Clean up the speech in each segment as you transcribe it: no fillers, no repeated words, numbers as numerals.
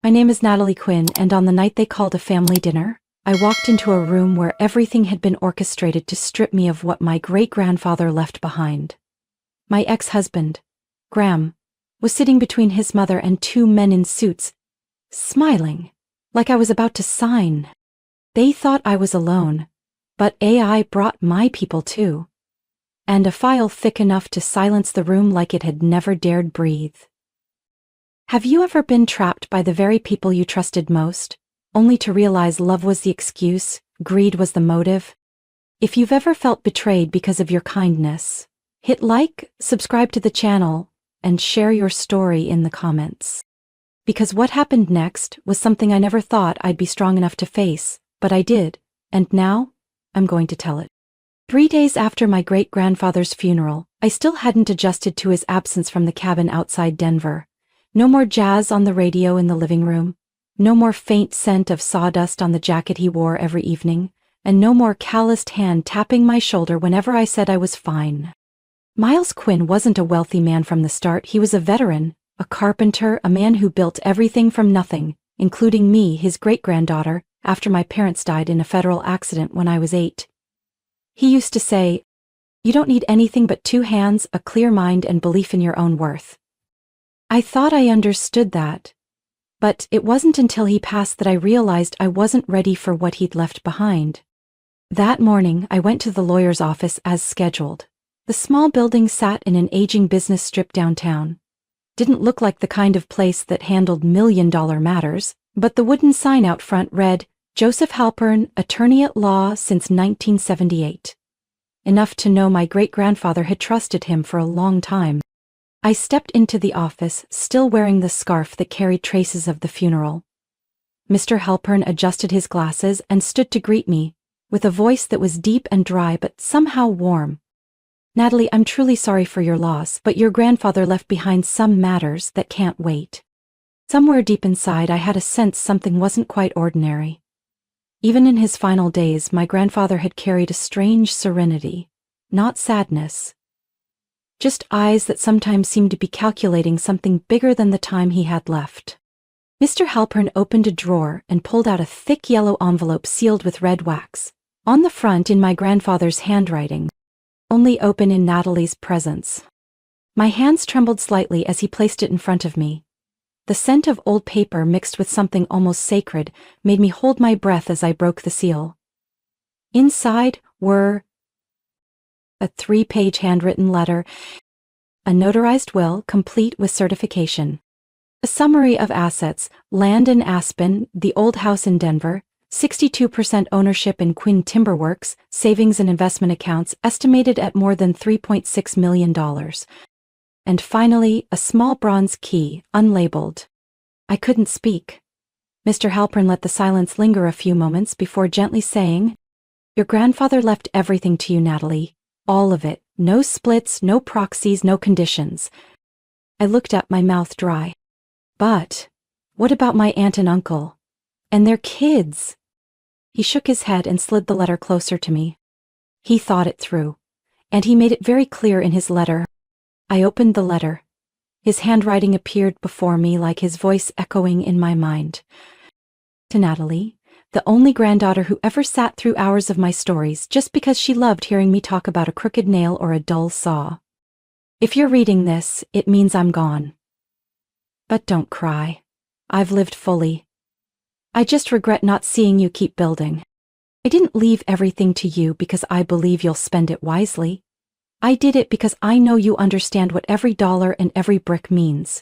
My name is Natalie Quinn, and on the night they called a family dinner, I walked into a room where everything had been orchestrated to strip me of what my great-grandfather left behind. My ex-husband, Graham, was sitting between his mother and two men in suits, smiling, like I was about to sign. They thought I was alone, but AI brought my people too. And a file thick enough to silence the room like it had never dared breathe. Have you ever been trapped by the very people you trusted most, only to realize love was the excuse, greed was the motive? If you've ever felt betrayed because of your kindness, hit like, subscribe to the channel, and share your story in the comments. Because what happened next was something I never thought I'd be strong enough to face, but I did, and now I'm going to tell it. 3 days after my great-grandfather's funeral, I still hadn't adjusted to his absence from the cabin outside Denver. No more jazz on the radio in the living room, no more faint scent of sawdust on the jacket he wore every evening, and no more calloused hand tapping my shoulder whenever I said I was fine. Miles Quinn wasn't a wealthy man from the start. He was a veteran, a carpenter, a man who built everything from nothing, including me, his great-granddaughter, after my parents died in a federal accident when I was 8. He used to say, "You don't need anything but 2 hands, a clear mind, and belief in your own worth." I thought I understood that, but it wasn't until he passed that I realized I wasn't ready for what he'd left behind. That morning, I went to the lawyer's office as scheduled. The small building sat in an aging business strip downtown. Didn't look like the kind of place that handled million-dollar matters, but the wooden sign out front read, "Joseph Halpern, attorney at law since 1978. Enough to know my great-grandfather had trusted him for a long time. I stepped into the office, still wearing the scarf that carried traces of the funeral. Mr. Halpern adjusted his glasses and stood to greet me, with a voice that was deep and dry but somehow warm. "Natalie, I'm truly sorry for your loss, but your grandfather left behind some matters that can't wait." Somewhere deep inside, I had a sense something wasn't quite ordinary. Even in his final days, my grandfather had carried a strange serenity, not sadness. Just eyes that sometimes seemed to be calculating something bigger than the time he had left. Mr. Halpern opened a drawer and pulled out a thick yellow envelope sealed with red wax. On the front, in my grandfather's handwriting, "Only open in Natalie's presence." My hands trembled slightly as he placed it in front of me. The scent of old paper mixed with something almost sacred made me hold my breath as I broke the seal. Inside were a 3-page handwritten letter, a notarized will complete with certification, a summary of assets, land in Aspen, the old house in Denver, 62% ownership in Quinn Timber Works, savings and investment accounts estimated at more than $3.6 million. And finally, a small bronze key, unlabeled. I couldn't speak. Mr. Halpern let the silence linger a few moments before gently saying, "Your grandfather left everything to you, Natalie. All of it. No splits, no proxies, no conditions." I looked up, my mouth dry. "But what about my aunt and uncle? And their kids?" He shook his head and slid the letter closer to me. He thought it through, and he made it very clear in his letter. I opened the letter. His handwriting appeared before me like his voice echoing in my mind. "To Natalie, the only granddaughter who ever sat through hours of my stories just because she loved hearing me talk about a crooked nail or a dull saw. If you're reading this, it means I'm gone. But don't cry. I've lived fully. I just regret not seeing you keep building. I didn't leave everything to you because I believe you'll spend it wisely. I did it because I know you understand what every dollar and every brick means.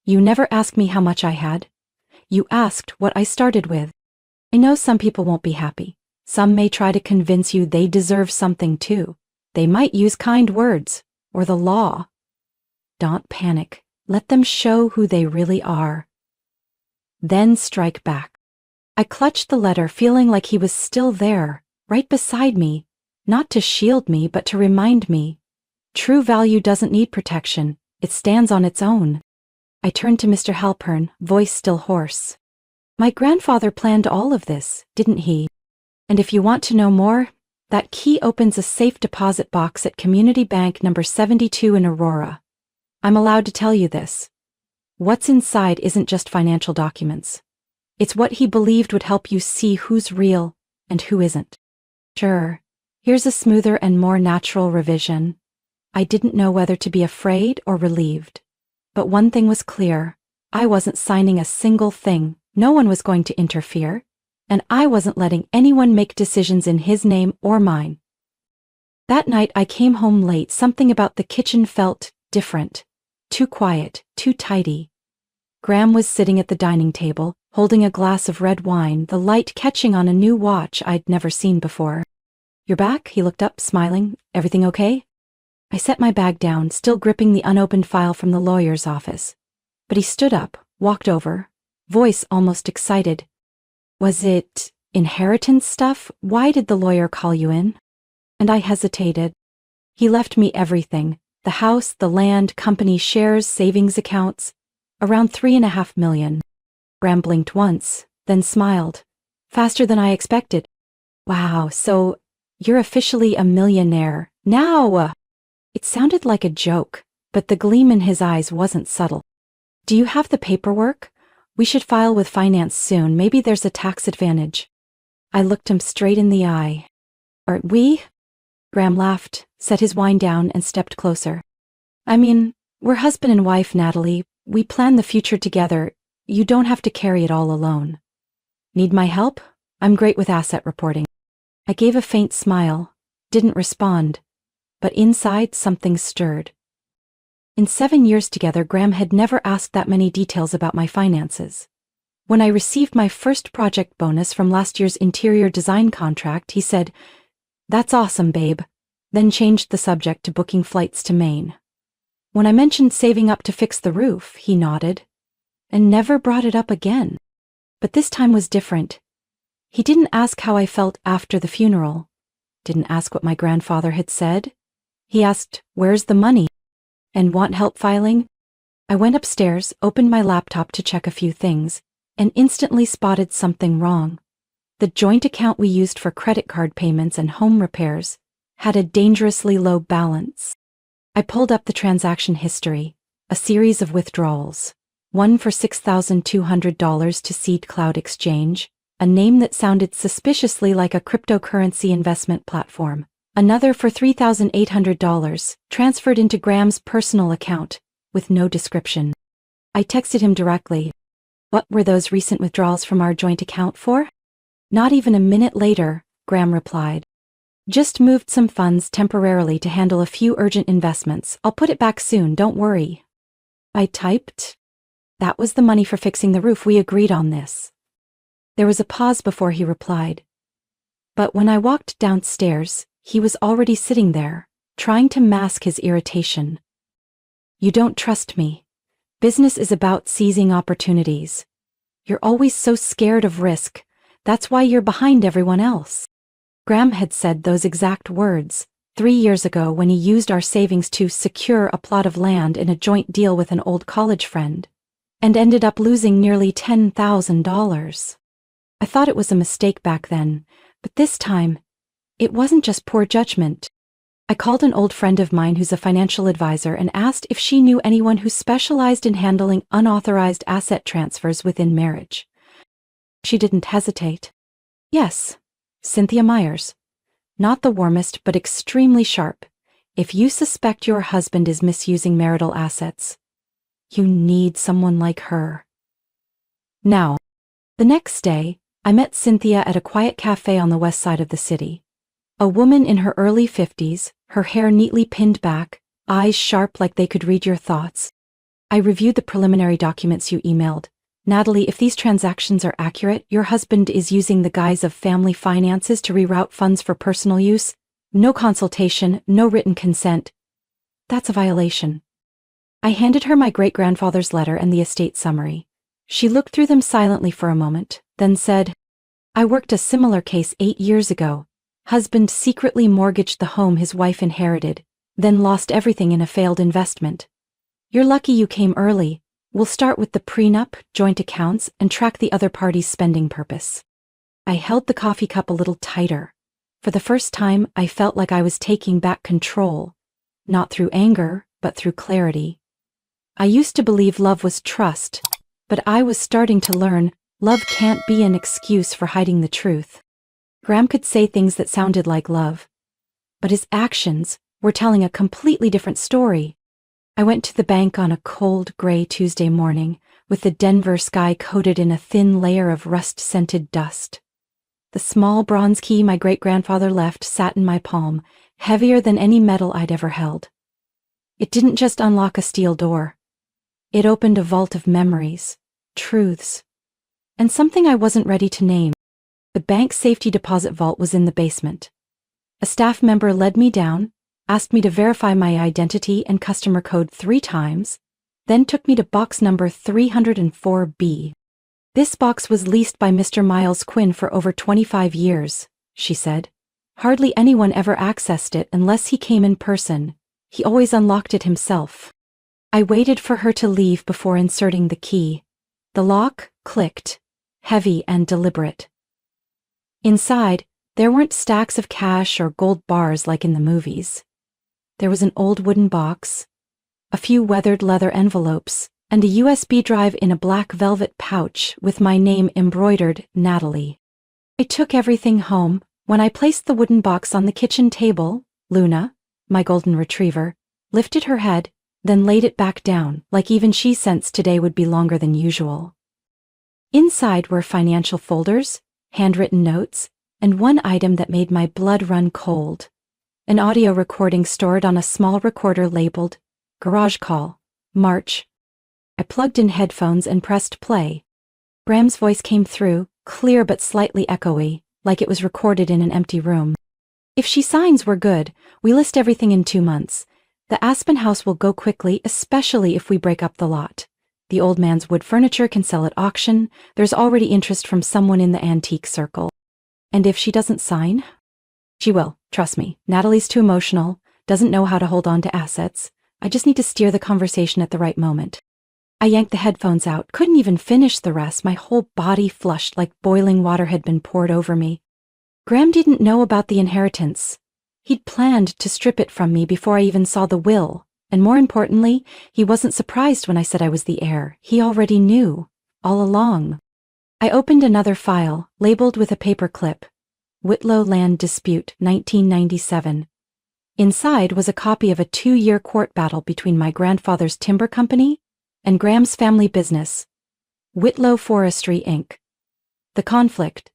You never asked me how much I had. You asked what I started with. I know some people won't be happy. Some may try to convince you they deserve something too. They might use kind words, or the law. Don't panic. Let them show who they really are. Then strike back." I clutched the letter, feeling like he was still there, right beside me, not to shield me, but to remind me. True value doesn't need protection. It stands on its own. I turned to Mr. Halpern, voice still hoarse. "My grandfather planned all of this, didn't he? And if you want to know more, that key opens a safe deposit box at Community Bank number 72 in Aurora. I'm allowed to tell you this. What's inside isn't just financial documents. It's what he believed would help you see who's real and who isn't. Sure, here's a smoother and more natural revision. I didn't know whether to be afraid or relieved. But one thing was clear. I wasn't signing a single thing. No one was going to interfere. And I wasn't letting anyone make decisions in his name or mine. That night I came home late. Something about the kitchen felt different. Too quiet, too tidy. Graham was sitting at the dining table, holding a glass of red wine, the light catching on a new watch I'd never seen before. "You're back?" He looked up, smiling. "Everything okay?" I set my bag down, still gripping the unopened file from the lawyer's office. But he stood up, walked over, voice almost excited. "Was it inheritance stuff? Why did the lawyer call you in?" And I hesitated. He left me everything. The house, the land, company shares, savings accounts. Around $3.5 million. Graham blinked once, then smiled. Faster than I expected. "Wow, so you're officially a millionaire now." It sounded like a joke, but the gleam in his eyes wasn't subtle. "Do you have the paperwork? We should file with finance soon. Maybe there's a tax advantage." I looked him straight in the eye. "Are we?" Graham laughed, set his wine down, and stepped closer. "I mean, we're husband and wife, Natalie. We plan the future together. You don't have to carry it all alone." "Need my help? I'm great with asset reporting." I gave a faint smile, didn't respond, but inside something stirred. In 7 years together, Graham had never asked that many details about my finances. When I received my first project bonus from last year's interior design contract, he said, "That's awesome, babe," then changed the subject to booking flights to Maine. When I mentioned saving up to fix the roof, he nodded, and never brought it up again. But this time was different. He didn't ask how I felt after the funeral, didn't ask what my grandfather had said. He asked, "Where's the money? And want help filing?" I went upstairs, opened my laptop to check a few things, and instantly spotted something wrong. The joint account we used for credit card payments and home repairs had a dangerously low balance. I pulled up the transaction history, a series of withdrawals. One for $6,200 to Seed Cloud Exchange, a name that sounded suspiciously like a cryptocurrency investment platform. Another for $3,800, transferred into Graham's personal account, with no description. I texted him directly. "What were those recent withdrawals from our joint account for?" Not even a minute later, Graham replied. "Just moved some funds temporarily to handle a few urgent investments. I'll put it back soon, don't worry." I typed, "That was the money for fixing the roof. We agreed on this." There was a pause before he replied. But when I walked downstairs, he was already sitting there, trying to mask his irritation. "You don't trust me. Business is about seizing opportunities. You're always so scared of risk. That's why you're behind everyone else." Graham had said those exact words 3 years ago when he used our savings to secure a plot of land in a joint deal with an old college friend, and ended up losing nearly $10,000. I thought it was a mistake back then, but this time, it wasn't just poor judgment. I called an old friend of mine who's a financial advisor and asked if she knew anyone who specialized in handling unauthorized asset transfers within marriage. She didn't hesitate. "Yes, Cynthia Myers. Not the warmest, but extremely sharp. If you suspect your husband is misusing marital assets, you need someone like her." Now, the next day, I met Cynthia at a quiet cafe on the west side of the city. A woman in her early 50s, her hair neatly pinned back, eyes sharp like they could read your thoughts. "I reviewed the preliminary documents you emailed. Natalie, if these transactions are accurate, your husband is using the guise of family finances to reroute funds for personal use. No consultation, no written consent. That's a violation." I handed her my great-grandfather's letter and the estate summary. She looked through them silently for a moment, then said, "I worked a similar case 8 years ago. Husband secretly mortgaged the home his wife inherited, then lost everything in a failed investment. You're lucky you came early. We'll start with the prenup, joint accounts, and track the other party's spending purpose." I held the coffee cup a little tighter. For the first time, I felt like I was taking back control, not through anger, but through clarity. I used to believe love was trust, but I was starting to learn love can't be an excuse for hiding the truth. Graham could say things that sounded like love, but his actions were telling a completely different story. I went to the bank on a cold, gray Tuesday morning, with the Denver sky coated in a thin layer of rust-scented dust. The small bronze key my great-grandfather left sat in my palm, heavier than any metal I'd ever held. It didn't just unlock a steel door. It opened a vault of memories, truths, and something I wasn't ready to name. The bank's safety deposit vault was in the basement. A staff member led me down, asked me to verify my identity and customer code 3 times, then took me to box number 304B. This box was leased by Mr. Miles Quinn for over 25 years, she said. Hardly anyone ever accessed it unless he came in person. He always unlocked it himself. I waited for her to leave before inserting the key. The lock clicked, heavy and deliberate. Inside, there weren't stacks of cash or gold bars like in the movies. There was an old wooden box, a few weathered leather envelopes, and a USB drive in a black velvet pouch with my name embroidered, Natalie. I took everything home. When I placed the wooden box on the kitchen table, Luna, my golden retriever, lifted her head, then laid it back down, like even she sensed today would be longer than usual. Inside were financial folders, handwritten notes, and one item that made my blood run cold. An audio recording stored on a small recorder labeled Garage Call, March. I plugged in headphones and pressed play. Graham's voice came through, clear but slightly echoey, like it was recorded in an empty room. If she signs we're good, we list everything in 2 months. The Aspen house will go quickly, especially if we break up the lot. The old man's wood furniture can sell at auction. There's already interest from someone in the antique circle. And if she doesn't sign? She will, trust me. Natalie's too emotional, doesn't know how to hold on to assets. I just need to steer the conversation at the right moment. I yanked the headphones out, couldn't even finish the rest. My whole body flushed like boiling water had been poured over me. Graham didn't know about the inheritance. He'd planned to strip it from me before I even saw the will, and more importantly, he wasn't surprised when I said I was the heir. He already knew, all along. I opened another file, labeled with a paper clip. Whitlow Land Dispute, 1997. Inside was a copy of a 2-year court battle between my grandfather's timber company and Graham's family business, Whitlow Forestry, Inc. The conflict: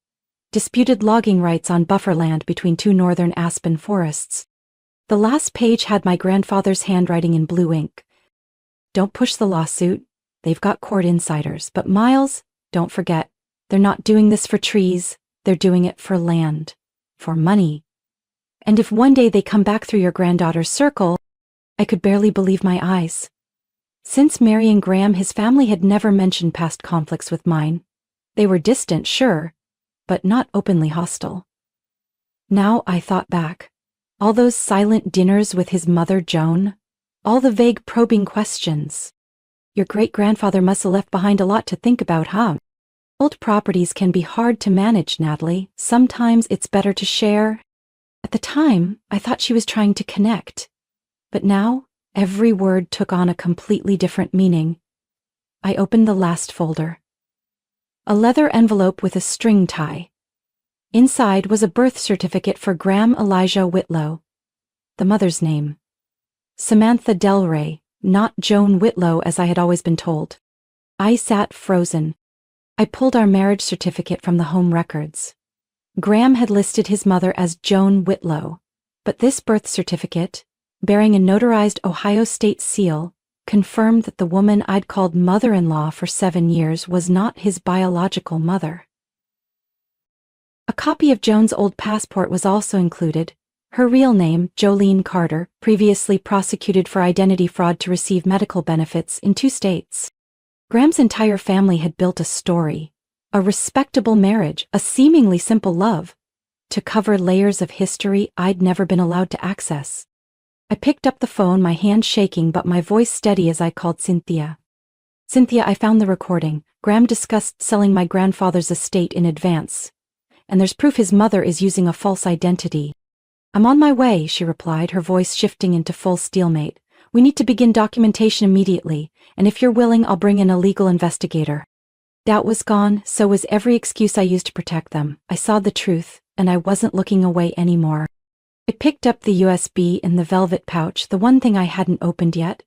disputed logging rights on buffer land between 2 northern aspen forests. The last page had my grandfather's handwriting in blue ink. Don't push the lawsuit. They've got court insiders. But Miles, don't forget, they're not doing this for trees. They're doing it for land, for money. And if one day they come back through your granddaughter's circle, I could barely believe my eyes. Since marrying Graham, his family had never mentioned past conflicts with mine. They were distant, sure, but not openly hostile. Now I thought back. All those silent dinners with his mother, Joan. All the vague probing questions. Your great-grandfather must have left behind a lot to think about, huh? Old properties can be hard to manage, Natalie. Sometimes it's better to share. At the time, I thought she was trying to connect. But now, every word took on a completely different meaning. I opened the last folder. A leather envelope with a string tie. Inside was a birth certificate for Graham Elijah Whitlow. The mother's name: Samantha Delray, not Joan Whitlow as I had always been told. I sat frozen. I pulled our marriage certificate from the home records. Graham had listed his mother as Joan Whitlow, but this birth certificate, bearing a notarized Ohio state seal, confirmed that the woman I'd called mother-in-law for 7 years was not his biological mother. A copy of Joan's old passport was also included. Her real name, Jolene Carter, previously prosecuted for identity fraud to receive medical benefits in 2 states. Graham's entire family had built a story, a respectable marriage, a seemingly simple love, to cover layers of history I'd never been allowed to access. I picked up the phone, my hand shaking but my voice steady as I called Cynthia. Cynthia, I found the recording. Graham discussed selling my grandfather's estate in advance, and there's proof his mother is using a false identity. I'm on my way, she replied, her voice shifting into full stalemate. We need to begin documentation immediately, and if you're willing, I'll bring in a legal investigator. Doubt was gone, so was every excuse I used to protect them. I saw the truth, and I wasn't looking away anymore. I picked up the USB in the velvet pouch, the one thing I hadn't opened yet,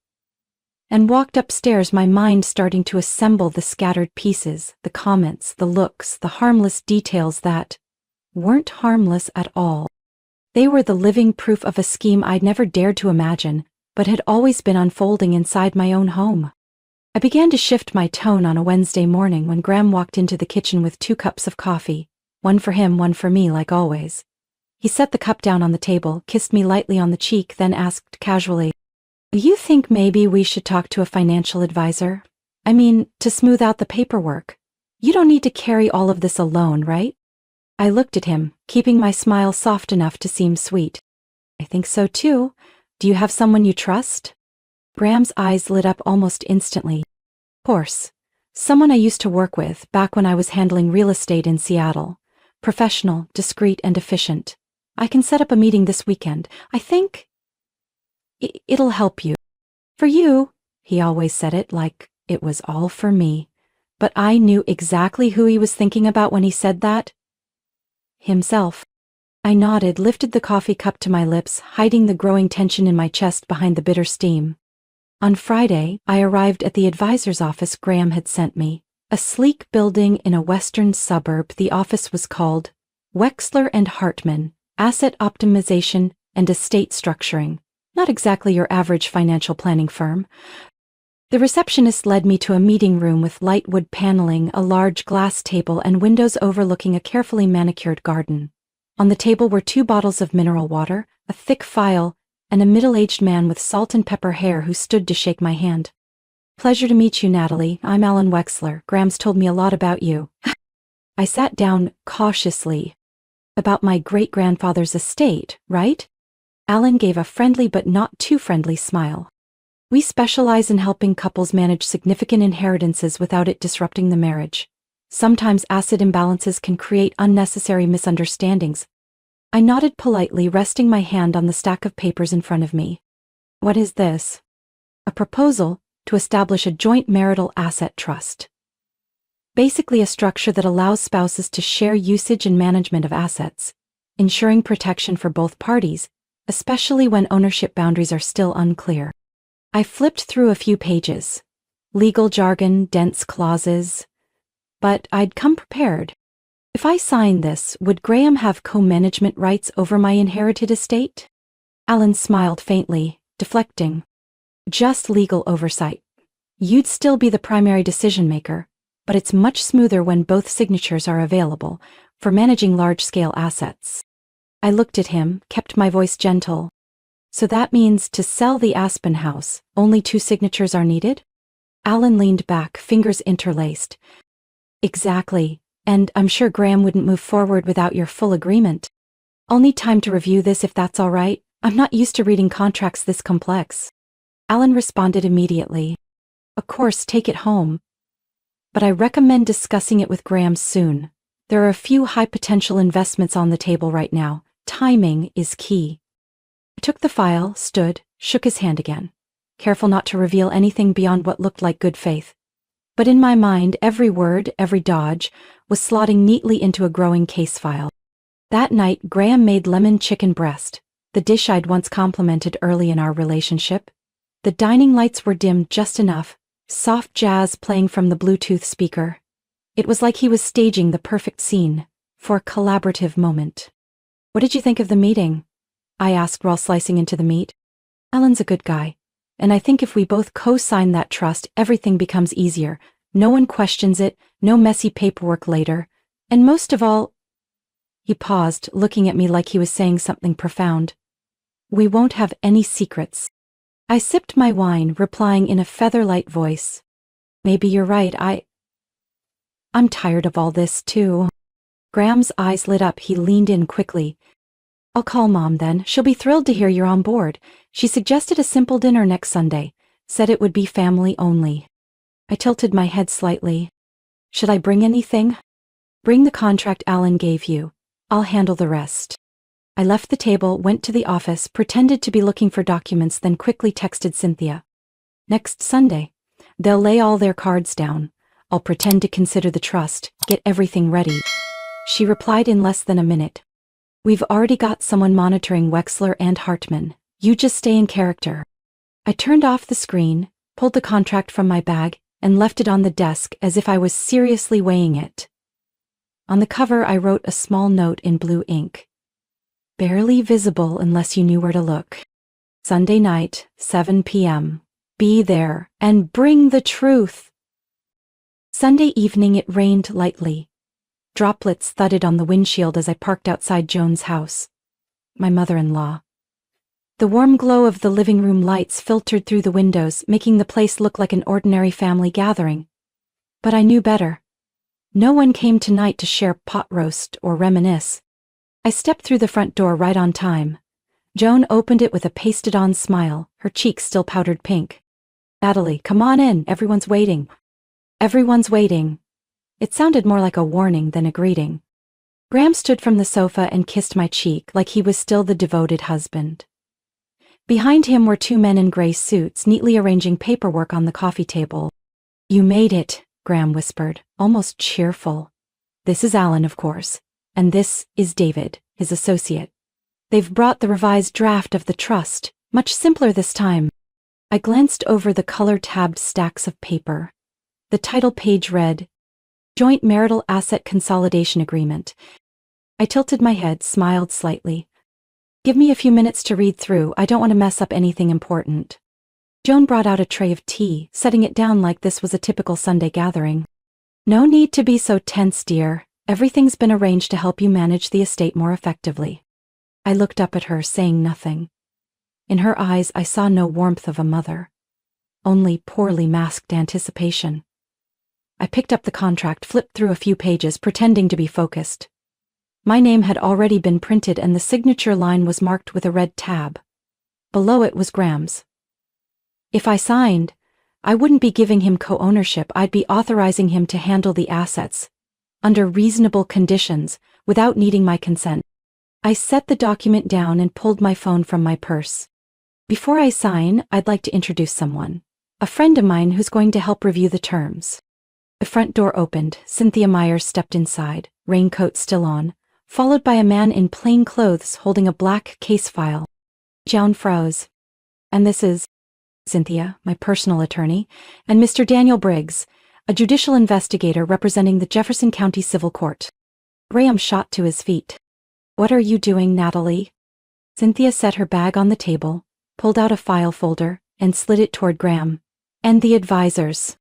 and walked upstairs, my mind starting to assemble the scattered pieces, the comments, the looks, the harmless details that weren't harmless at all. They were the living proof of a scheme I'd never dared to imagine, but had always been unfolding inside my own home. I began to shift my tone on a Wednesday morning when Graham walked into the kitchen with 2 cups of coffee, one for him, one for me, like always. He set the cup down on the table, kissed me lightly on the cheek, then asked casually, "Do you think maybe we should talk to a financial advisor? I mean, to smooth out the paperwork. You don't need to carry all of this alone, right?" I looked at him, keeping my smile soft enough to seem sweet. "I think so too. Do you have someone you trust?" Graham's eyes lit up almost instantly. "Of course. Someone I used to work with back when I was handling real estate in Seattle. Professional, discreet, and efficient. I can set up a meeting this weekend. I think it'll help you." "For you," he always said it like it was all for me. But I knew exactly who he was thinking about when he said that. Himself. I nodded, lifted the coffee cup to my lips, hiding the growing tension in my chest behind the bitter steam. On Friday, I arrived at the advisor's office Graham had sent me. A sleek building in a western suburb. The office was called Wexler and Hartman, Asset Optimization and Estate Structuring. Not exactly your average financial planning firm. The receptionist led me to a meeting room with light wood paneling, a large glass table, and windows overlooking a carefully manicured garden. On the table were 2 bottles of mineral water, a thick file, and a middle-aged man with salt and pepper hair who stood to shake my hand. "Pleasure to meet you, Natalie. I'm Alan Wexler. Graham's told me a lot about you." I sat down cautiously. "About my great-grandfather's estate, right?" Alan gave a friendly but not too friendly smile. "We specialize in helping couples manage significant inheritances without it disrupting the marriage. Sometimes asset imbalances can create unnecessary misunderstandings." I nodded politely, resting my hand on the stack of papers in front of me. "What is this?" "A proposal to establish a joint marital asset trust. Basically a structure that allows spouses to share usage and management of assets, ensuring protection for both parties, especially when ownership boundaries are still unclear." I flipped through a few pages. Legal jargon, dense clauses. But I'd come prepared. If I signed this, would Graham have co-management rights over my inherited estate? Alan smiled faintly, deflecting. "Just legal oversight. You'd still be the primary decision-maker, but it's much smoother when both signatures are available for managing large-scale assets." I looked at him, kept my voice gentle. "So that means to sell the Aspen house, only 2 signatures are needed?" Alan leaned back, fingers interlaced. "Exactly, and I'm sure Graham wouldn't move forward without your full agreement. I'll need time to review this if that's all right. I'm not used to reading contracts this complex." Alan responded immediately. "Of course, take it home. But I recommend discussing it with Graham soon. There are a few high-potential investments on the table right now. Timing is key." I took the file, stood, shook his hand again, careful not to reveal anything beyond what looked like good faith. But in my mind, every word, every dodge, was slotting neatly into a growing case file. That night, Graham made lemon chicken breast, the dish I'd once complimented early in our relationship. The dining lights were dimmed just enough, soft jazz playing from the Bluetooth speaker. It was like he was staging the perfect scene for a collaborative moment. "What did you think of the meeting?" I asked while slicing into the meat. "Alan's a good guy, and I think if we both co-sign that trust, everything becomes easier. No one questions it, no messy paperwork later, and most of all—" He paused, looking at me like he was saying something profound. "We won't have any secrets." I sipped my wine, replying in a feather-light voice. "Maybe you're right, I'm tired of all this, too." Graham's eyes lit up. He leaned in quickly. "I'll call Mom then. She'll be thrilled to hear you're on board. She suggested a simple dinner next Sunday, said it would be family only." I tilted my head slightly. "Should I bring anything?" "Bring the contract Alan gave you. I'll handle the rest." I left the table, went to the office, pretended to be looking for documents, then quickly texted Cynthia. Next Sunday. They'll lay all their cards down. I'll pretend to consider the trust, get everything ready. She replied in less than a minute. We've already got someone monitoring Wexler and Hartman. You just stay in character. I turned off the screen, pulled the contract from my bag, and left it on the desk as if I was seriously weighing it. On the cover I wrote a small note in blue ink. Barely visible unless you knew where to look. Sunday night, 7 p.m. Be there and bring the truth. Sunday evening it rained lightly. Droplets thudded on the windshield as I parked outside Joan's house. My mother-in-law. The warm glow of the living room lights filtered through the windows, making the place look like an ordinary family gathering. But I knew better. No one came tonight to share pot roast or reminisce. I stepped through the front door right on time. Joan opened it with a pasted-on smile, her cheeks still powdered pink. Natalie, come on in, everyone's waiting. Everyone's waiting. It sounded more like a warning than a greeting. Graham stood from the sofa and kissed my cheek like he was still the devoted husband. Behind him were two men in gray suits neatly arranging paperwork on the coffee table. You made it, Graham whispered, almost cheerful. This is Alan, of course, and this is David, his associate. They've brought the revised draft of the trust, much simpler this time. I glanced over the color-tabbed stacks of paper. The title page read, Joint Marital Asset Consolidation Agreement. I tilted my head, smiled slightly. Give me a few minutes to read through, I don't want to mess up anything important. Joan brought out a tray of tea, setting it down like this was a typical Sunday gathering. No need to be so tense, dear. Everything's been arranged to help you manage the estate more effectively. I looked up at her, saying nothing. In her eyes I saw no warmth of a mother, only poorly masked anticipation. I picked up the contract, flipped through a few pages, pretending to be focused. My name had already been printed and the signature line was marked with a red tab. Below it was Graham's. If I signed, I wouldn't be giving him co-ownership, I'd be authorizing him to handle the assets, under reasonable conditions, without needing my consent. I set the document down and pulled my phone from my purse. Before I sign, I'd like to introduce someone. A friend of mine who's going to help review the terms. The front door opened. Cynthia Myers stepped inside, raincoat still on, followed by a man in plain clothes holding a black case file. Joan froze. And this is Cynthia, my personal attorney, and Mr. Daniel Briggs, a judicial investigator representing the Jefferson County Civil Court. Graham shot to his feet. What are you doing, Natalie? Cynthia set her bag on the table, pulled out a file folder, and slid it toward Graham. And the advisors.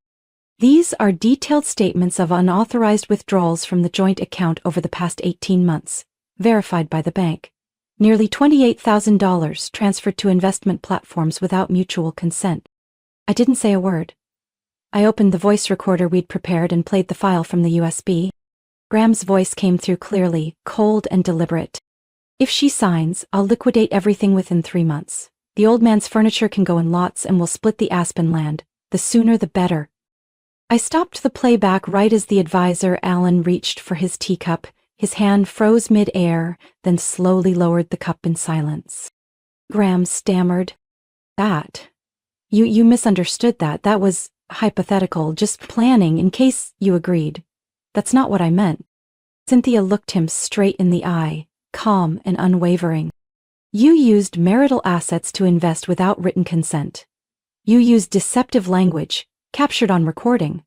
These are detailed statements of unauthorized withdrawals from the joint account over the past 18 months, verified by the bank. Nearly $28,000 transferred to investment platforms without mutual consent. I didn't say a word. I opened the voice recorder we'd prepared and played the file from the USB. Graham's voice came through clearly, cold and deliberate. If she signs, I'll liquidate everything within 3 months. The old man's furniture can go in lots and we'll split the Aspen land. The sooner the better. I stopped the playback right as the advisor, Alan, reached for his teacup. His hand froze mid-air, then slowly lowered the cup in silence. Graham stammered. That. You misunderstood that. That was hypothetical, just planning in case you agreed. That's not what I meant. Cynthia looked him straight in the eye, calm and unwavering. You used marital assets to invest without written consent. You used deceptive language, captured on recording,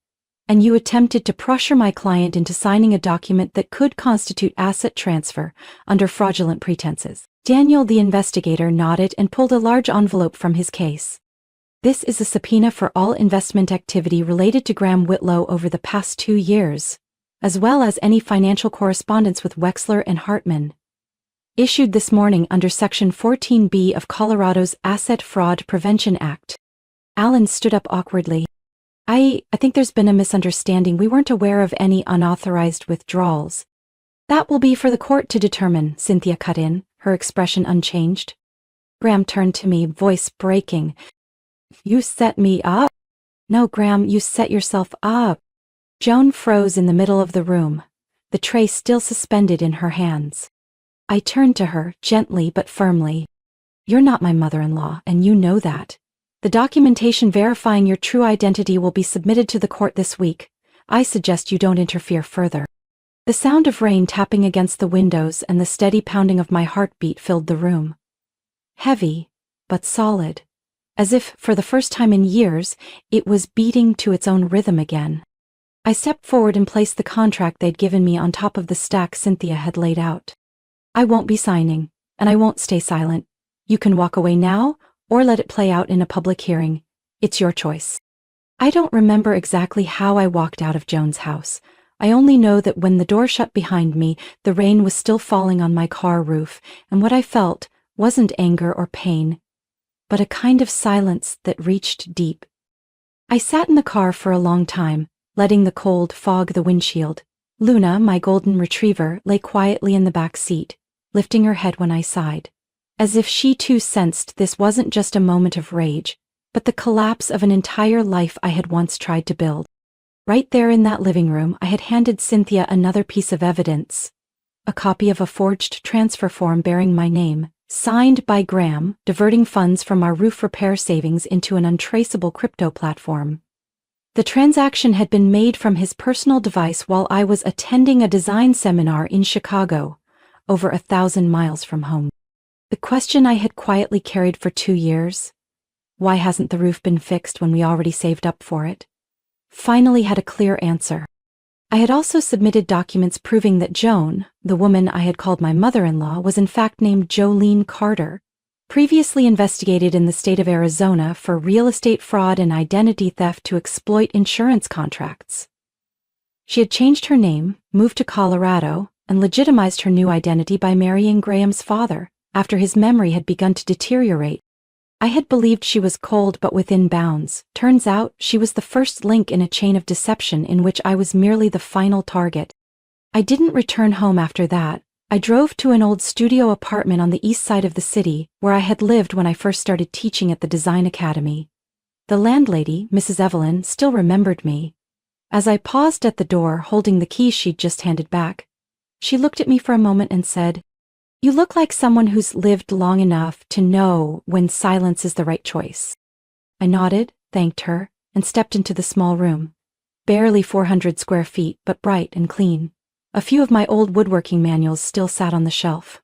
and you attempted to pressure my client into signing a document that could constitute asset transfer under fraudulent pretenses. Daniel, the investigator, nodded and pulled a large envelope from his case. This is a subpoena for all investment activity related to Graham Whitlow over the past 2 years, as well as any financial correspondence with Wexler and Hartman. Issued this morning under Section 14B of Colorado's Asset Fraud Prevention Act. Alan stood up awkwardly. I think there's been a misunderstanding. We weren't aware of any unauthorized withdrawals. That will be for the court to determine, Cynthia cut in, her expression unchanged. Graham turned to me, voice breaking. You set me up? No, Graham, you set yourself up. Joan froze in the middle of the room, the tray still suspended in her hands. I turned to her, gently but firmly. You're not my mother-in-law, and you know that. The documentation verifying your true identity will be submitted to the court this week. I suggest you don't interfere further. The sound of rain tapping against the windows and the steady pounding of my heartbeat filled the room. Heavy, but solid. As if, for the first time in years, it was beating to its own rhythm again. I stepped forward and placed the contract they'd given me on top of the stack Cynthia had laid out. I won't be signing, and I won't stay silent. You can walk away now, or let it play out in a public hearing. It's your choice. I don't remember exactly how I walked out of Joan's house. I only know that when the door shut behind me, the rain was still falling on my car roof, and what I felt wasn't anger or pain, but a kind of silence that reached deep. I sat in the car for a long time, letting the cold fog the windshield. Luna, my golden retriever, lay quietly in the back seat, lifting her head when I sighed, as if she too sensed this wasn't just a moment of rage, but the collapse of an entire life I had once tried to build. Right there in that living room, I had handed Cynthia another piece of evidence, a copy of a forged transfer form bearing my name, signed by Graham, diverting funds from our roof repair savings into an untraceable crypto platform. The transaction had been made from his personal device while I was attending a design seminar in Chicago, over 1,000 miles from home. The question I had quietly carried for 2 years, why hasn't the roof been fixed when we already saved up for it, finally had a clear answer. I had also submitted documents proving that Joan, the woman I had called my mother-in-law, was in fact named Jolene Carter, previously investigated in the state of Arizona for real estate fraud and identity theft to exploit insurance contracts. She had changed her name, moved to Colorado, and legitimized her new identity by marrying Graham's father, after his memory had begun to deteriorate. I had believed she was cold but within bounds. Turns out she was the first link in a chain of deception in which I was merely the final target. I didn't return home after that. I drove to an old studio apartment on the east side of the city, where I had lived when I first started teaching at the design academy. The landlady, Mrs. Evelyn, still remembered me. As I paused at the door, holding the keys she'd just handed back, she looked at me for a moment and said, "You look like someone who's lived long enough to know when silence is the right choice." I nodded, thanked her, and stepped into the small room. Barely 400 square feet, but bright and clean. A few of my old woodworking manuals still sat on the shelf.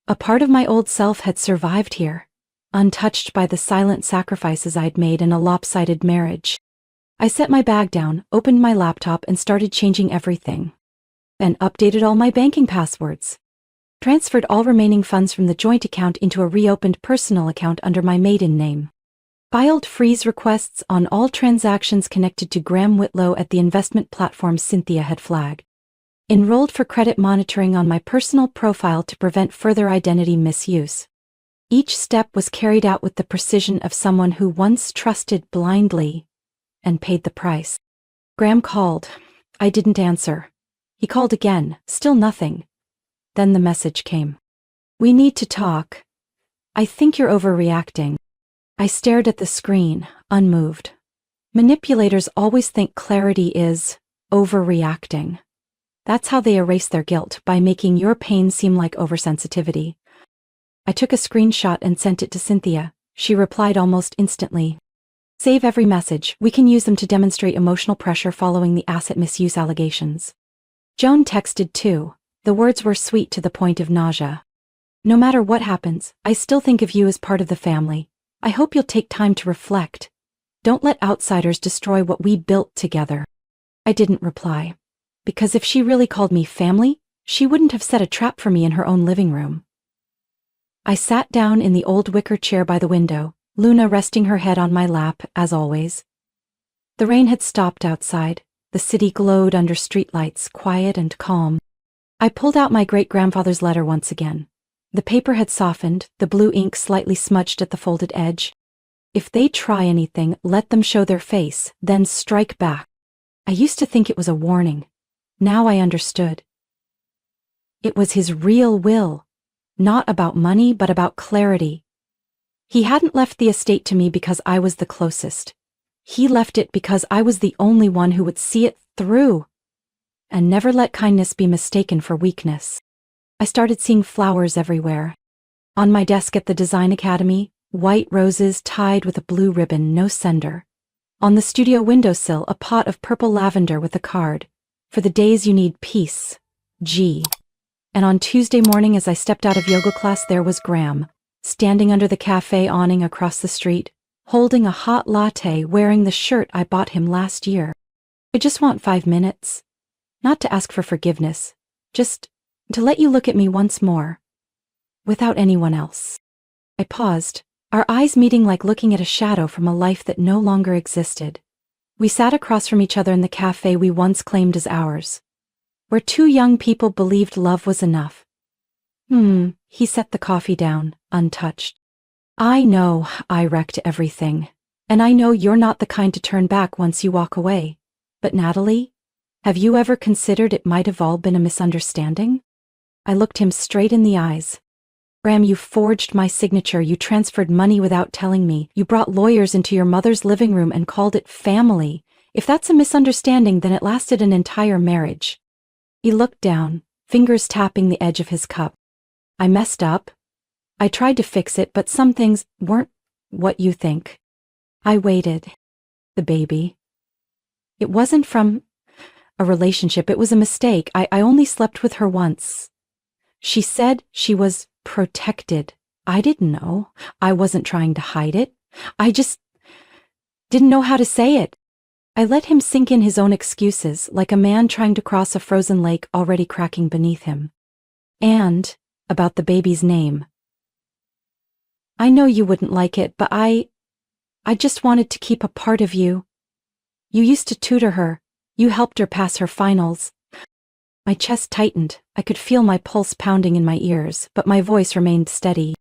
A part of my old self had survived here, untouched by the silent sacrifices I'd made in a lopsided marriage. I set my bag down, opened my laptop, and started changing everything. And updated all my banking passwords. Transferred all remaining funds from the joint account into a reopened personal account under my maiden name. Filed freeze requests on all transactions connected to Graham Whitlow at the investment platform Cynthia had flagged. Enrolled for credit monitoring on my personal profile to prevent further identity misuse. Each step was carried out with the precision of someone who once trusted blindly and paid the price. Graham called. I didn't answer. He called again, still nothing. Then the message came. "We need to talk. I think you're overreacting." I stared at the screen, unmoved. Manipulators always think clarity is overreacting. That's how they erase their guilt, by making your pain seem like oversensitivity. I took a screenshot and sent it to Cynthia. She replied almost instantly. "Save every message. We can use them to demonstrate emotional pressure following the asset misuse allegations." Joan texted too. The words were sweet to the point of nausea. "No matter what happens, I still think of you as part of the family. I hope you'll take time to reflect. Don't let outsiders destroy what we built together." I didn't reply. Because if she really called me family, she wouldn't have set a trap for me in her own living room. I sat down in the old wicker chair by the window, Luna resting her head on my lap, as always. The rain had stopped outside. The city glowed under streetlights, quiet and calm. I pulled out my great-grandfather's letter once again. The paper had softened, the blue ink slightly smudged at the folded edge. If they try anything, let them show their face, then strike back. I used to think it was a warning. Now I understood. It was his real will, not about money but about clarity. He hadn't left the estate to me because I was the closest. He left it because I was the only one who would see it through. And never let kindness be mistaken for weakness. I started seeing flowers everywhere. On my desk at the Design Academy, white roses tied with a blue ribbon, no sender. On the studio windowsill, a pot of purple lavender with a card, "For the days you need peace, G." And on Tuesday morning as I stepped out of yoga class, there was Graham, standing under the cafe awning across the street, holding a hot latte, wearing the shirt I bought him last year. "I just want 5 minutes. Not to ask for forgiveness, just to let you look at me once more. Without anyone else." I paused, our eyes meeting like looking at a shadow from a life that no longer existed. We sat across from each other in the cafe we once claimed as ours, where two young people believed love was enough. He set the coffee down, untouched. "I know I wrecked everything, and I know you're not the kind to turn back once you walk away. But Natalie, have you ever considered it might have all been a misunderstanding?" I looked him straight in the eyes. "Graham, you forged my signature, you transferred money without telling me, you brought lawyers into your mother's living room and called it family. If that's a misunderstanding, then it lasted an entire marriage." He looked down, fingers tapping the edge of his cup. "I messed up. I tried to fix it, but some things weren't what you think." I waited. "The baby. It wasn't from a relationship, it was a mistake. I only slept with her once. She said she was protected. I didn't know. I wasn't trying to hide it. I just didn't know how to say it." I let him sink in his own excuses, like a man trying to cross a frozen lake already cracking beneath him. "And about the baby's name. I know you wouldn't like it, but I just wanted to keep a part of you. You used to tutor her. You helped her pass her finals." My chest tightened. I could feel my pulse pounding in my ears, but my voice remained steady.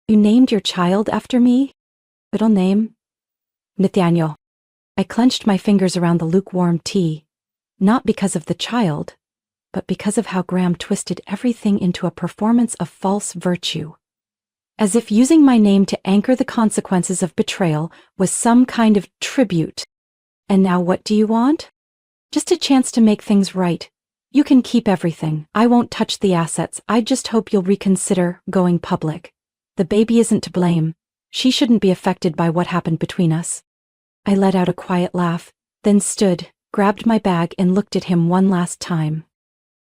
"You named your child after me? Middle name?" "Nathaniel." I clenched my fingers around the lukewarm tea, not because of the child, but because of how Graham twisted everything into a performance of false virtue. As if using my name to anchor the consequences of betrayal was some kind of tribute. "And now what do you want?" "Just a chance to make things right. You can keep everything. I won't touch the assets. I just hope you'll reconsider going public. The baby isn't to blame. She shouldn't be affected by what happened between us." I let out a quiet laugh, then stood, grabbed my bag and looked at him one last time.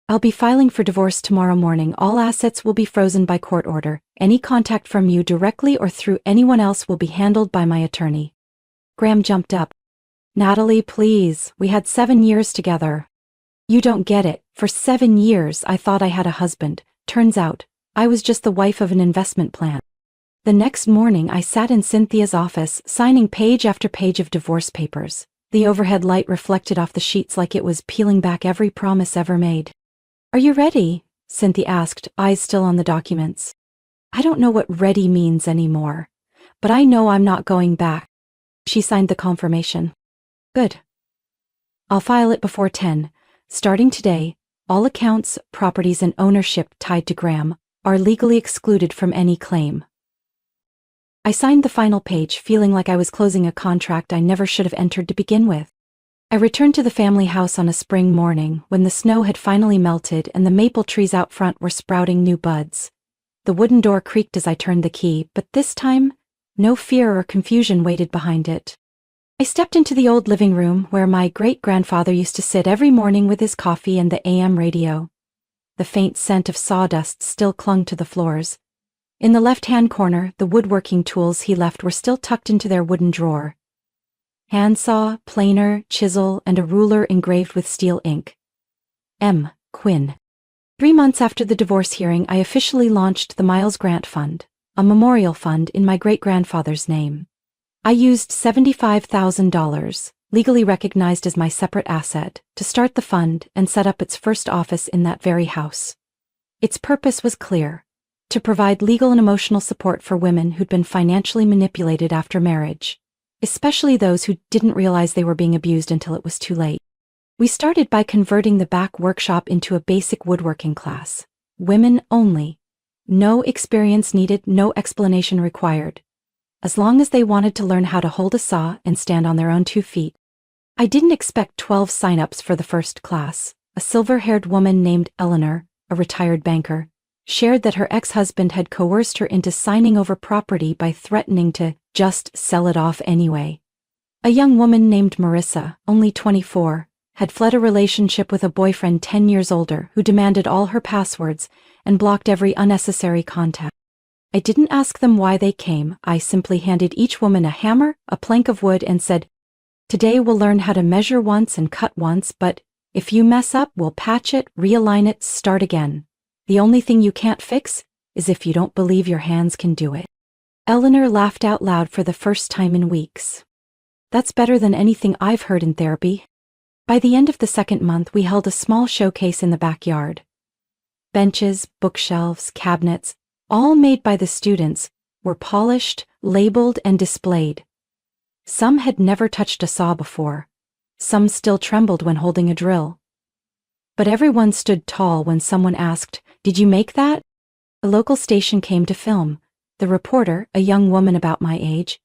"I'll be filing for divorce tomorrow morning. All assets will be frozen by court order. Any contact from you directly or through anyone else will be handled by my attorney." Graham jumped up. "Natalie, please. We had 7 years together." "You don't get it. For 7 years I thought I had a husband. Turns out, I was just the wife of an investment plan." The next morning I sat in Cynthia's office, signing page after page of divorce papers. The overhead light reflected off the sheets like it was peeling back every promise ever made. "Are you ready?" Cynthia asked, eyes still on the documents. "I don't know what ready means anymore, but I know I'm not going back." She signed the confirmation. "Good. I'll file it before 10. Starting today, all accounts, properties, and ownership tied to Graham are legally excluded from any claim." I signed the final page, feeling like I was closing a contract I never should have entered to begin with. I returned to the family house on a spring morning when the snow had finally melted and the maple trees out front were sprouting new buds. The wooden door creaked as I turned the key, but this time, no fear or confusion waited behind it. I stepped into the old living room where my great-grandfather used to sit every morning with his coffee and the AM radio. The faint scent of sawdust still clung to the floors. In the left-hand corner, the woodworking tools he left were still tucked into their wooden drawer. Handsaw, planer, chisel, and a ruler engraved with steel ink. M. Quinn. 3 months after the divorce hearing, I officially launched the Miles Grant Fund, a memorial fund in my great-grandfather's name. I used $75,000, legally recognized as my separate asset, to start the fund and set up its first office in that very house. Its purpose was clear: to provide legal and emotional support for women who'd been financially manipulated after marriage, especially those who didn't realize they were being abused until it was too late. We started by converting the back workshop into a basic woodworking class. Women only. No experience needed, no explanation required. As long as they wanted to learn how to hold a saw and stand on their own 2 feet. I didn't expect 12 sign-ups for the first class. A silver-haired woman named Eleanor, a retired banker. shared that her ex-husband had coerced her into signing over property by threatening to just sell it off anyway. A young woman named Marissa, only 24, had fled a relationship with a boyfriend 10 years older who demanded all her passwords and blocked every unnecessary contact. I didn't ask them why they came. I simply handed each woman a hammer, a plank of wood, and said, "Today we'll learn how to measure once and cut once, but if you mess up, we'll patch it, realign it, start again. The only thing you can't fix is if you don't believe your hands can do it." Eleanor laughed out loud for the first time in weeks. "That's better than anything I've heard in therapy." By the end of the second month, we held a small showcase in the backyard. Benches, bookshelves, cabinets, all made by the students, were polished, labeled, and displayed. Some had never touched a saw before. Some still trembled when holding a drill. But everyone stood tall when someone asked, "Did you make that?" A local station came to film. The reporter, a young woman about my age,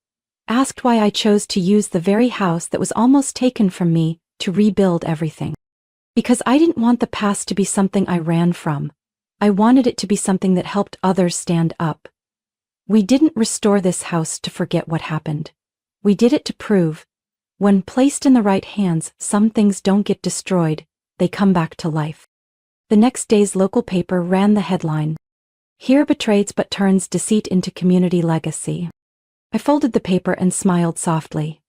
asked why I chose to use the very house that was almost taken from me to rebuild everything. Because I didn't want the past to be something I ran from. I wanted it to be something that helped others stand up. We didn't restore this house to forget what happened. We did it to prove, when placed in the right hands, some things don't get destroyed, they come back to life. The next day's local paper ran the headline, "Here betrays but turns deceit into community legacy." I folded the paper and smiled softly.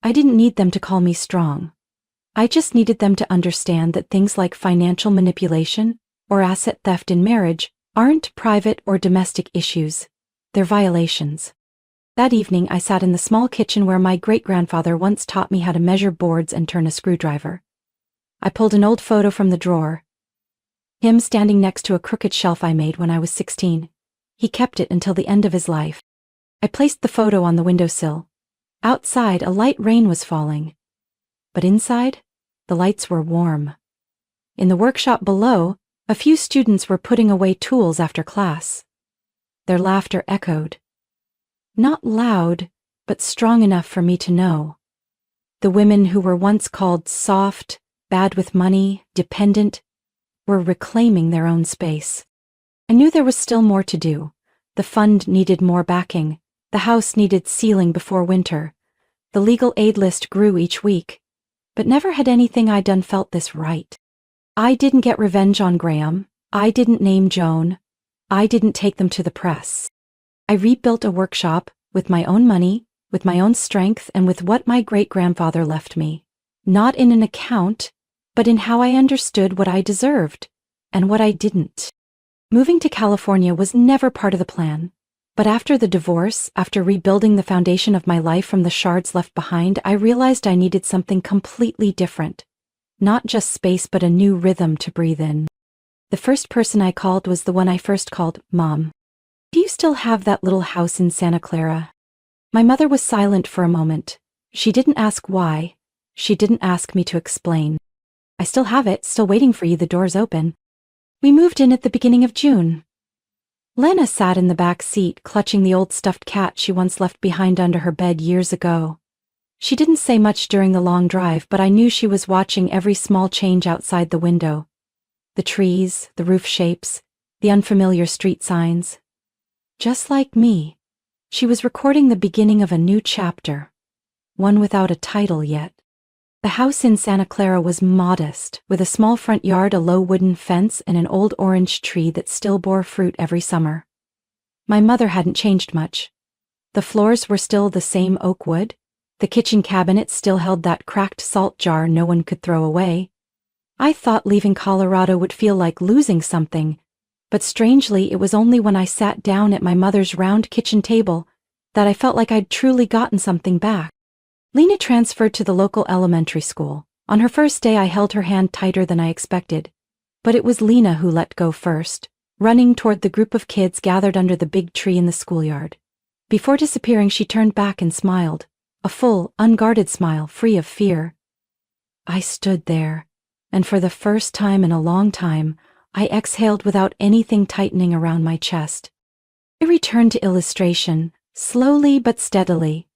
I didn't need them to call me strong. I just needed them to understand that things like financial manipulation or asset theft in marriage aren't private or domestic issues. They're violations. That evening, I sat in the small kitchen where my great-grandfather once taught me how to measure boards and turn a screwdriver. I pulled an old photo from the drawer. Him standing next to a crooked shelf I made when I was 16. He kept it until the end of his life. I placed the photo on the windowsill. Outside, a light rain was falling. But inside, the lights were warm. In the workshop below, a few students were putting away tools after class. Their laughter echoed. Not loud, but strong enough for me to know. The women who were once called soft, bad with money, dependent, were reclaiming their own space. I knew there was still more to do. The fund needed more backing. The house needed sealing before winter. The legal aid list grew each week. But never had anything I'd done felt this right. I didn't get revenge on Graham. I didn't name Joan. I didn't take them to the press. I rebuilt a workshop with my own money, with my own strength, and with what my great-grandfather left me. Not in an account, but in how I understood what I deserved and what I didn't. Moving to California was never part of the plan. But after the divorce, after rebuilding the foundation of my life from the shards left behind, I realized I needed something completely different. Not just space, but a new rhythm to breathe in. The first person I called was the one I first called Mom. "Do you still have that little house in Santa Clara?" My mother was silent for a moment. She didn't ask why. She didn't ask me to explain. "I still have it, still waiting for you, the door's open. We moved in at the beginning of June." Lena sat in the back seat, clutching the old stuffed cat she once left behind under her bed years ago. She didn't say much during the long drive, but I knew she was watching every small change outside the window. The trees, the roof shapes, the unfamiliar street signs. Just like me, she was recording the beginning of a new chapter, one without a title yet. The house in Santa Clara was modest, with a small front yard, a low wooden fence, and an old orange tree that still bore fruit every summer. My mother hadn't changed much. The floors were still the same oak wood. The kitchen cabinet still held that cracked salt jar no one could throw away. I thought leaving Colorado would feel like losing something, but strangely it was only when I sat down at my mother's round kitchen table that I felt like I'd truly gotten something back. Lena transferred to the local elementary school. On her first day I held her hand tighter than I expected, but it was Lena who let go first, running toward the group of kids gathered under the big tree in the schoolyard. Before disappearing, she turned back and smiled, a full, unguarded smile, free of fear. I stood there, and for the first time in a long time, I exhaled without anything tightening around my chest. I returned to illustration, slowly but steadily.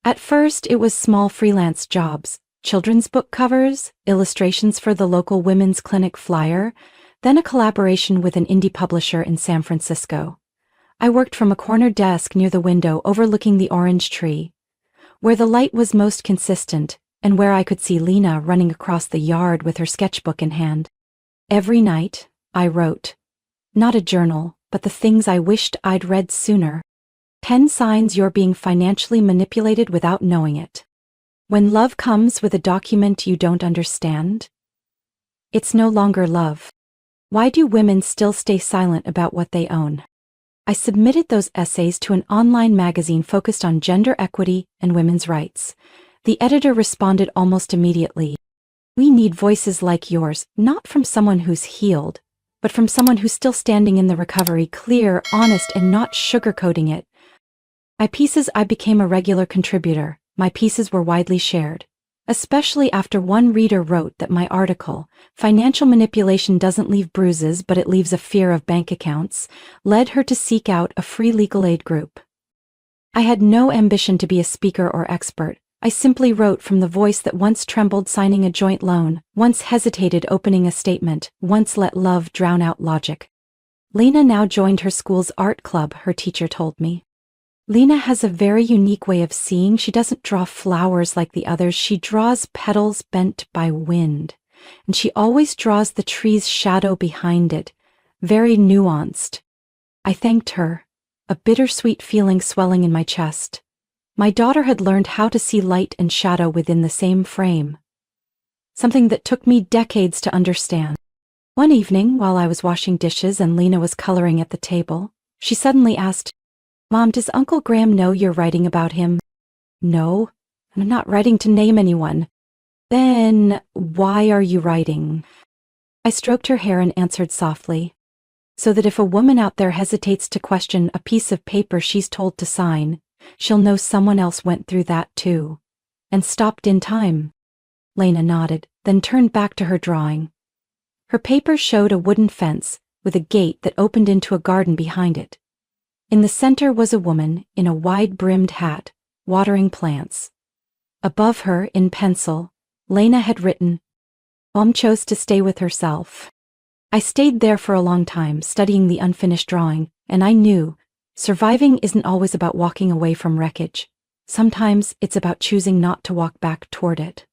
At first, it was small freelance jobs, children's book covers, illustrations for the local women's clinic flyer, then a collaboration with an indie publisher in San Francisco. I worked from a corner desk near the window overlooking the orange tree, where the light was most consistent and where I could see Lena running across the yard with her sketchbook in hand. Every night, I wrote. Not a journal, but the things I wished I'd read sooner. 10 signs you're being financially manipulated without knowing it. When love comes with a document you don't understand, it's no longer love. Why do women still stay silent about what they own? I submitted those essays to an online magazine focused on gender equity and women's rights. The editor responded almost immediately. We need voices like yours, not from someone who's healed, but from someone who's still standing in the recovery, clear, honest, and not sugarcoating it. I became a regular contributor. My pieces were widely shared, especially after one reader wrote that my article, Financial Manipulation Doesn't Leave Bruises but It Leaves a Fear of Bank Accounts, led her to seek out a free legal aid group. I had no ambition to be a speaker or expert. I simply wrote from the voice that once trembled signing a joint loan, once hesitated opening a statement, once let love drown out logic. Lena now joined her school's art club, her teacher told me. Lena has a very unique way of seeing. She doesn't draw flowers like the others. She draws petals bent by wind. And she always draws the tree's shadow behind it, very nuanced. I thanked her, a bittersweet feeling swelling in my chest. My daughter had learned how to see light and shadow within the same frame, something that took me decades to understand. One evening, while I was washing dishes and Lena was coloring at the table, she suddenly asked, "Mom, does Uncle Graham know you're writing about him?" "No, I'm not writing to name anyone." "Then why are you writing?" I stroked her hair and answered softly, "So that if a woman out there hesitates to question a piece of paper she's told to sign, she'll know someone else went through that too, and stopped in time." Lena nodded, then turned back to her drawing. Her paper showed a wooden fence with a gate that opened into a garden behind it. In the center was a woman in a wide-brimmed hat, watering plants. Above her, in pencil, Lena had written, "Mom chose to stay with herself." I stayed there for a long time, studying the unfinished drawing, and I knew surviving isn't always about walking away from wreckage. Sometimes it's about choosing not to walk back toward it.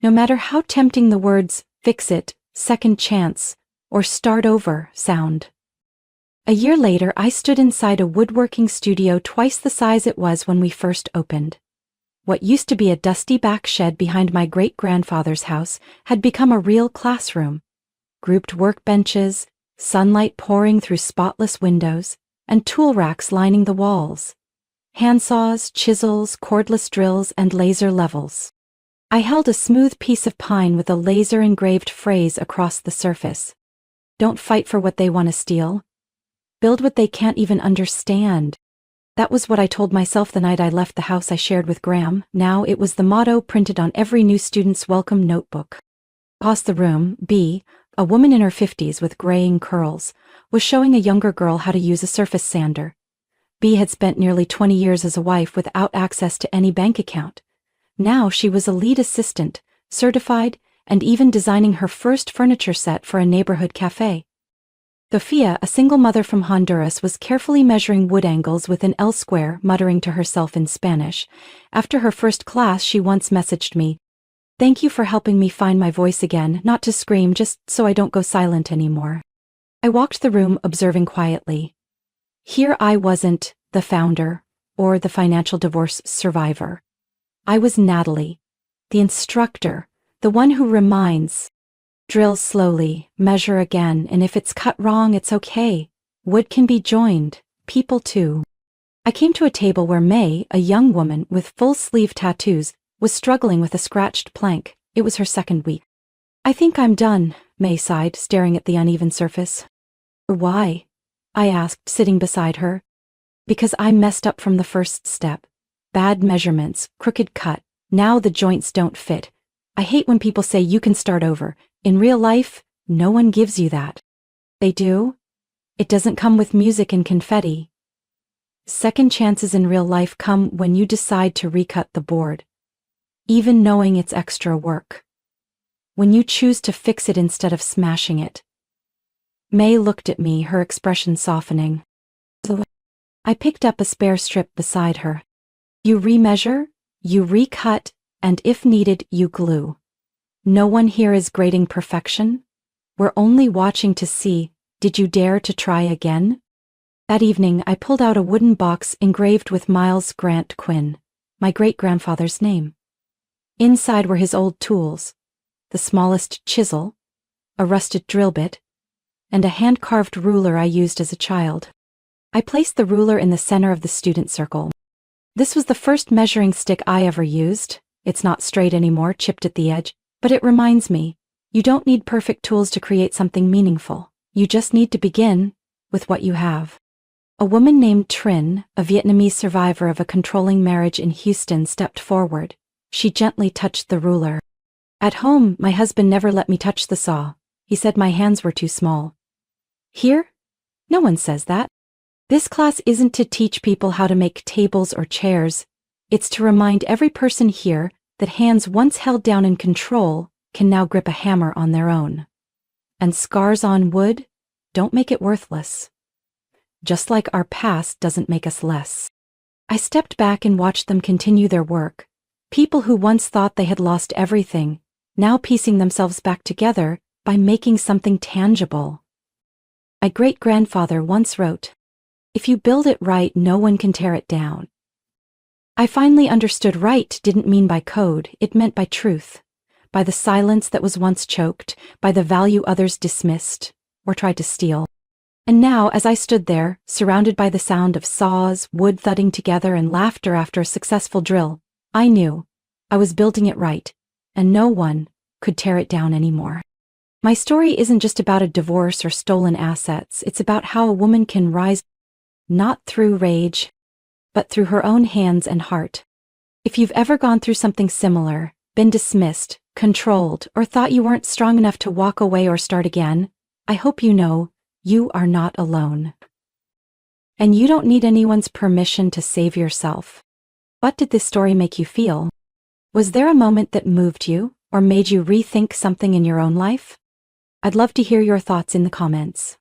No matter how tempting the words "fix it," "second chance," or "start over" sound. A year later, I stood inside a woodworking studio twice the size it was when we first opened. What used to be a dusty back shed behind my great-grandfather's house had become a real classroom. Grouped workbenches, sunlight pouring through spotless windows, and tool racks lining the walls. Handsaws, chisels, cordless drills, and laser levels. I held a smooth piece of pine with a laser-engraved phrase across the surface. "Don't fight for what they want to steal. Build what they can't even understand." That was what I told myself the night I left the house I shared with Graham. Now it was the motto printed on every new student's welcome notebook. Across the room, B, a woman in her 50s with graying curls, was showing a younger girl how to use a surface sander. B had spent nearly 20 years as a wife without access to any bank account. Now she was a lead assistant, certified, and even designing her first furniture set for a neighborhood cafe. Sofia, a single mother from Honduras, was carefully measuring wood angles with an L square, muttering to herself in Spanish. After her first class, she once messaged me, "Thank you for helping me find my voice again, not to scream, just so I don't go silent anymore." I walked the room, observing quietly. Here I wasn't the founder or the financial divorce survivor. I was Natalie, the instructor, the one who reminds, drill slowly, measure again, and if it's cut wrong, it's okay. Wood can be joined, people too. I came to a table where May, a young woman with full-sleeve tattoos, was struggling with a scratched plank. It was her second week. "I think I'm done," May sighed, staring at the uneven surface. "Why?" I asked, sitting beside her. "Because I messed up from the first step. Bad measurements, crooked cut, now the joints don't fit. I hate when people say you can start over. In real life, no one gives you that." "They do? It doesn't come with music and confetti." "Second chances in real life come when you decide to recut the board, even knowing it's extra work. When you choose to fix it instead of smashing it. May looked at me, her expression softening. I picked up a spare strip beside her. You remeasure, you recut, and if needed, you glue. No one here is grading perfection. We're only watching to see, did you dare to try again? That evening, I pulled out a wooden box engraved with Miles Grant Quinn, my great-grandfather's name. Inside were his old tools, the smallest chisel, a rusted drill bit, and a hand-carved ruler I used as a child. I placed the ruler in the center of the student circle. This was the first measuring stick I ever used. It's not straight anymore, chipped at the edge, but it reminds me, you don't need perfect tools to create something meaningful. You just need to begin with what you have. A woman named Trin, a Vietnamese survivor of a controlling marriage in Houston, stepped forward. She gently touched the ruler. At home, my husband never let me touch the saw. He said my hands were too small. Here? No one says that. This class isn't to teach people how to make tables or chairs. It's to remind every person here that hands once held down in control can now grip a hammer on their own. And scars on wood don't make it worthless. Just like our past doesn't make us less. I stepped back and watched them continue their work. People who once thought they had lost everything, now piecing themselves back together by making something tangible. My great-grandfather once wrote, "If you build it right, no one can tear it down." I finally understood right didn't mean by code, it meant by truth, by the silence that was once choked, by the value others dismissed or tried to steal. And now, as I stood there, surrounded by the sound of saws, wood thudding together, and laughter after a successful drill, I knew I was building it right, and no one could tear it down anymore. My story isn't just about a divorce or stolen assets, it's about how a woman can rise, not through rage, but through her own hands and heart. If you've ever gone through something similar, been dismissed, controlled, or thought you weren't strong enough to walk away or start again, I hope you know you are not alone. And you don't need anyone's permission to save yourself. What did this story make you feel? Was there a moment that moved you or made you rethink something in your own life? I'd love to hear your thoughts in the comments.